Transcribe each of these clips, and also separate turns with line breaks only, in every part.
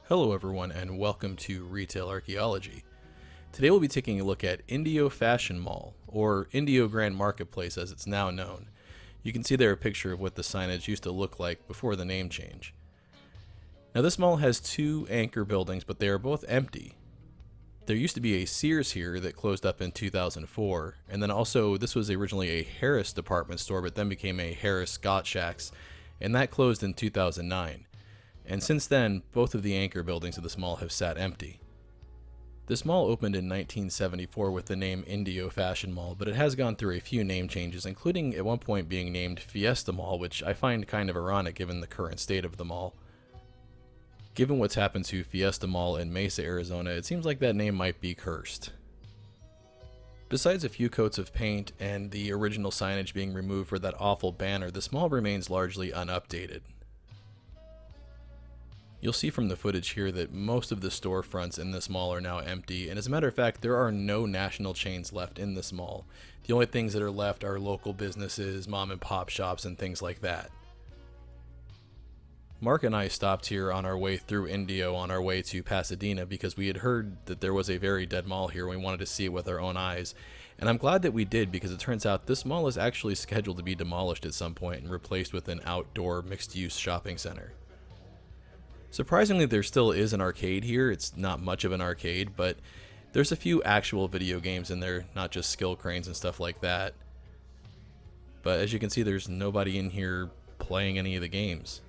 Hello everyone and welcome to Retail Archaeology. Today we'll be taking a look at Indio Fashion Mall, or Indio Grand Marketplace as it's now known. You can see there a picture of what the signage used to look like before the name change. Now this mall has two anchor buildings, but they are both empty. There used to be a Sears here that closed up in 2004, and then also this was originally a Harris department store but then became a harris-gottschalks, and that closed in 2009. And since then, both of the anchor buildings of this mall have sat empty. This mall opened in 1974 with the name Indio Fashion Mall, but it has gone through a few name changes, including at one point being named Fiesta Mall, which I find kind of ironic given the current state of the mall. Given what's happened to Fiesta Mall in Mesa, Arizona, it seems like that name might be cursed. Besides a few coats of paint and the original signage being removed for that awful banner, this mall remains largely unupdated. You'll see from the footage here that most of the storefronts in this mall are now empty, and as a matter of fact, there are no national chains left in this mall. The only things that are left are local businesses, mom and pop shops, and things like that. Mark and I stopped here on our way through Indio on our way to Pasadena because we had heard that there was a very dead mall here and we wanted to see it with our own eyes. And I'm glad that we did, because it turns out this mall is actually scheduled to be demolished at some point and replaced with an outdoor mixed-use shopping center. Surprisingly, there still is an arcade here. It's not much of an arcade, but there's a few actual video games in there, not just skill cranes and stuff like that. But as you can see, there's nobody in here playing any of the games.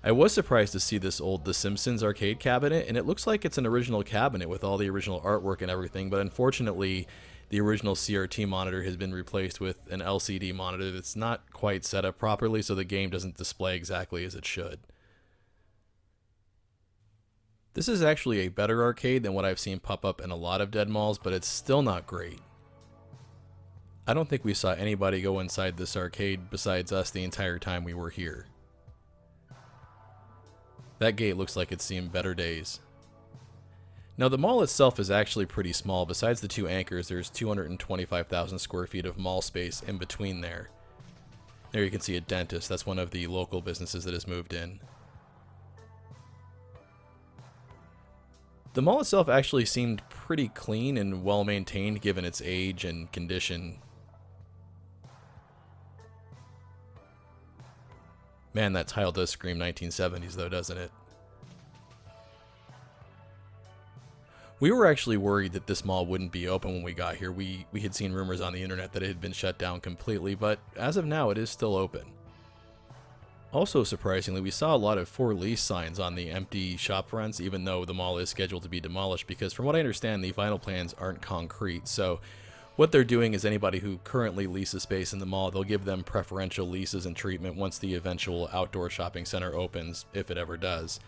I was surprised to see this old The Simpsons arcade cabinet, and it looks like it's an original cabinet with all the original artwork and everything, but unfortunately, the original CRT monitor has been replaced with an LCD monitor that's not quite set up properly, so the game doesn't display exactly as it should. This is actually a better arcade than what I've seen pop up in a lot of dead malls, but it's still not great. I don't think we saw anybody go inside this arcade besides us the entire time we were here. That gate looks like it's seen better days. Now the mall itself is actually pretty small. Besides the two anchors, there's 225,000 square feet of mall space in between there. There you can see a dentist. That's one of the local businesses that has moved in. The mall itself actually seemed pretty clean and well maintained given its age and condition. Man, that tile does scream 1970s though, doesn't it? We were actually worried that this mall wouldn't be open when we got here. We had seen rumors on the internet that it had been shut down completely, but as of now it is still open. Also surprisingly, we saw a lot of for lease signs on the empty shop fronts, even though the mall is scheduled to be demolished, because from what I understand, the final plans aren't concrete. So what they're doing is anybody who currently leases space in the mall, they'll give them preferential leases and treatment once the eventual outdoor shopping center opens, if it ever does.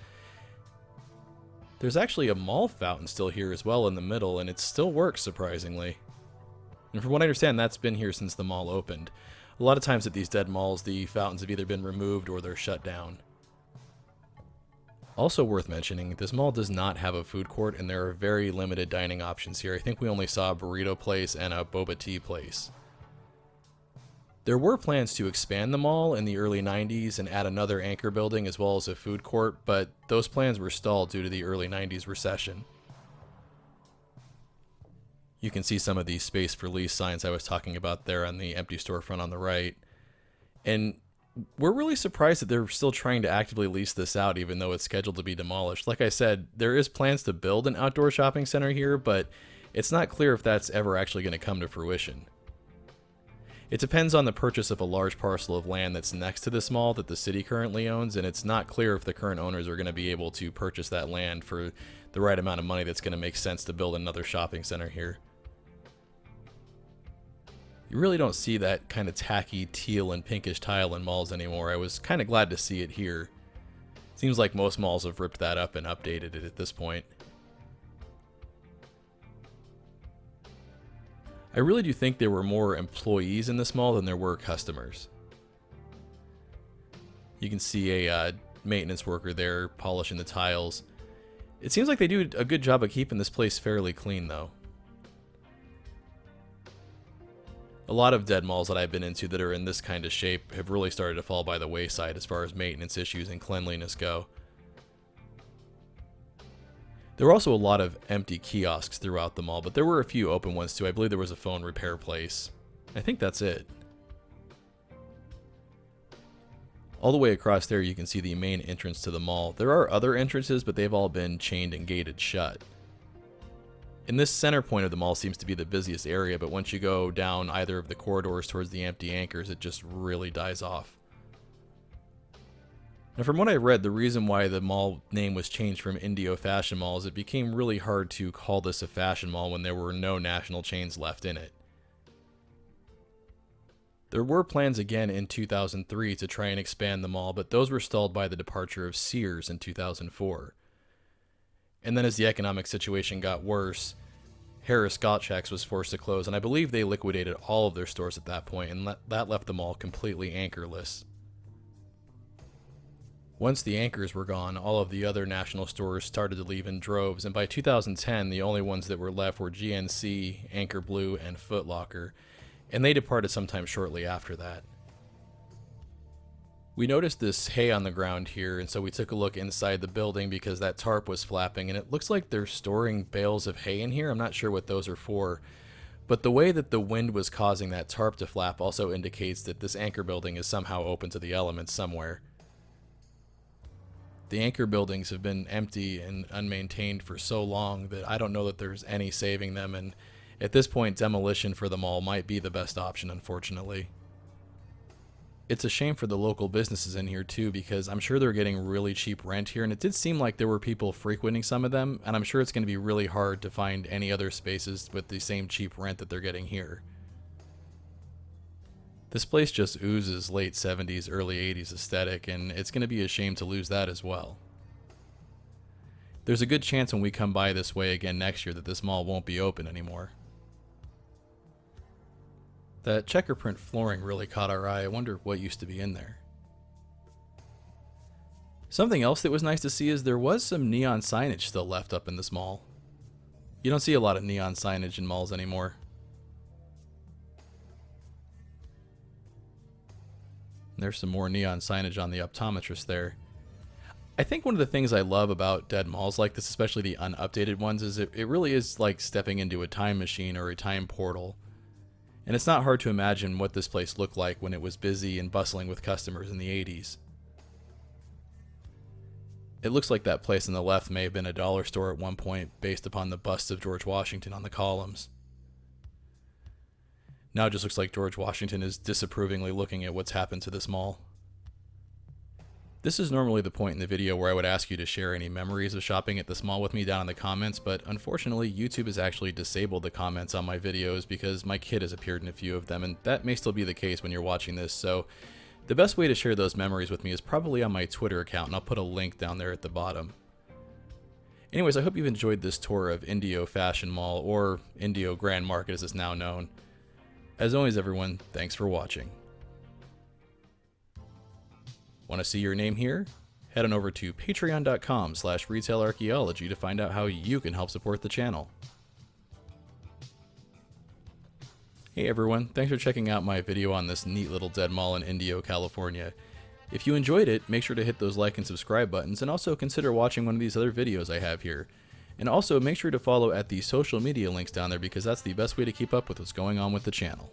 There's actually a mall fountain still here as well in the middle, and it still works surprisingly. And from what I understand, that's been here since the mall opened. A lot of times at these dead malls, the fountains have either been removed or they're shut down. Also worth mentioning, this mall does not have a food court, and there are very limited dining options here. I think we only saw a burrito place and a boba tea place. There were plans to expand the mall in the early 90s and add another anchor building as well as a food court, but those plans were stalled due to the early 90s recession. You can see some of these space for lease signs I was talking about there on the empty storefront on the right. And we're really surprised that they're still trying to actively lease this out even though it's scheduled to be demolished. Like I said, there is plans to build an outdoor shopping center here, but it's not clear if that's ever actually going to come to fruition. It depends on the purchase of a large parcel of land that's next to this mall that the city currently owns, and it's not clear if the current owners are going to be able to purchase that land for the right amount of money that's going to make sense to build another shopping center here. You really don't see that kind of tacky teal and pinkish tile in malls anymore. I was kind of glad to see it here. Seems like most malls have ripped that up and updated it at this point. I really do think there were more employees in this mall than there were customers. You can see a maintenance worker there polishing the tiles. It seems like they do a good job of keeping this place fairly clean though. A lot of dead malls that I've been into that are in this kind of shape have really started to fall by the wayside as far as maintenance issues and cleanliness go. There were also a lot of empty kiosks throughout the mall, but there were a few open ones too. I believe there was a phone repair place. I think that's it. All the way across there you can see the main entrance to the mall. There are other entrances, but they've all been chained and gated shut. And this center point of the mall seems to be the busiest area, but once you go down either of the corridors towards the empty anchors, it just really dies off. Now, from what I read, the reason why the mall name was changed from Indio Fashion Mall is it became really hard to call this a fashion mall when there were no national chains left in it. There were plans again in 2003 to try and expand the mall, but those were stalled by the departure of Sears in 2004. And then as the economic situation got worse, Harris-Gottschalks was forced to close, and I believe they liquidated all of their stores at that point, and that left the mall completely anchorless. Once the anchors were gone, all of the other national stores started to leave in droves, and by 2010, the only ones that were left were GNC, Anchor Blue, and Foot Locker, and they departed sometime shortly after that. We noticed this hay on the ground here, and so we took a look inside the building because that tarp was flapping, and it looks like they're storing bales of hay in here. I'm not sure what those are for, but the way that the wind was causing that tarp to flap also indicates that this anchor building is somehow open to the elements somewhere. The anchor buildings have been empty and unmaintained for so long that I don't know that there's any saving them, and at this point, demolition for the mall might be the best option, unfortunately. It's a shame for the local businesses in here too, because I'm sure they're getting really cheap rent here, and it did seem like there were people frequenting some of them, and I'm sure it's going to be really hard to find any other spaces with the same cheap rent that they're getting here. This place just oozes late 70s, early 80s aesthetic, and it's going to be a shame to lose that as well. There's a good chance when we come by this way again next year that this mall won't be open anymore. That checker print flooring really caught our eye. I wonder what used to be in there. Something else that was nice to see is there was some neon signage still left up in this mall. You don't see a lot of neon signage in malls anymore. There's some more neon signage on the optometrist there. I think one of the things I love about dead malls like this, especially the unupdated ones, is it really is like stepping into a time machine or a time portal. And it's not hard to imagine what this place looked like when it was busy and bustling with customers in the 80s. It looks like that place on the left may have been a dollar store at one point based upon the bust of George Washington on the columns. Now it just looks like George Washington is disapprovingly looking at what's happened to this mall. This is normally the point in the video where I would ask you to share any memories of shopping at this mall with me down in the comments, but unfortunately YouTube has actually disabled the comments on my videos because my kid has appeared in a few of them, and that may still be the case when you're watching this, so the best way to share those memories with me is probably on my Twitter account, and I'll put a link down there at the bottom. Anyways, I hope you've enjoyed this tour of Indio Fashion Mall, or Indio Grand Market as it's now known. As always everyone, thanks for watching. Want to see your name here? Head on over to patreon.com/retailarchaeology to find out how you can help support the channel. Hey everyone, thanks for checking out my video on this neat little dead mall in Indio, California. If you enjoyed it, make sure to hit those like and subscribe buttons, and also consider watching one of these other videos I have here. And also make sure to follow at the social media links down there because that's the best way to keep up with what's going on with the channel.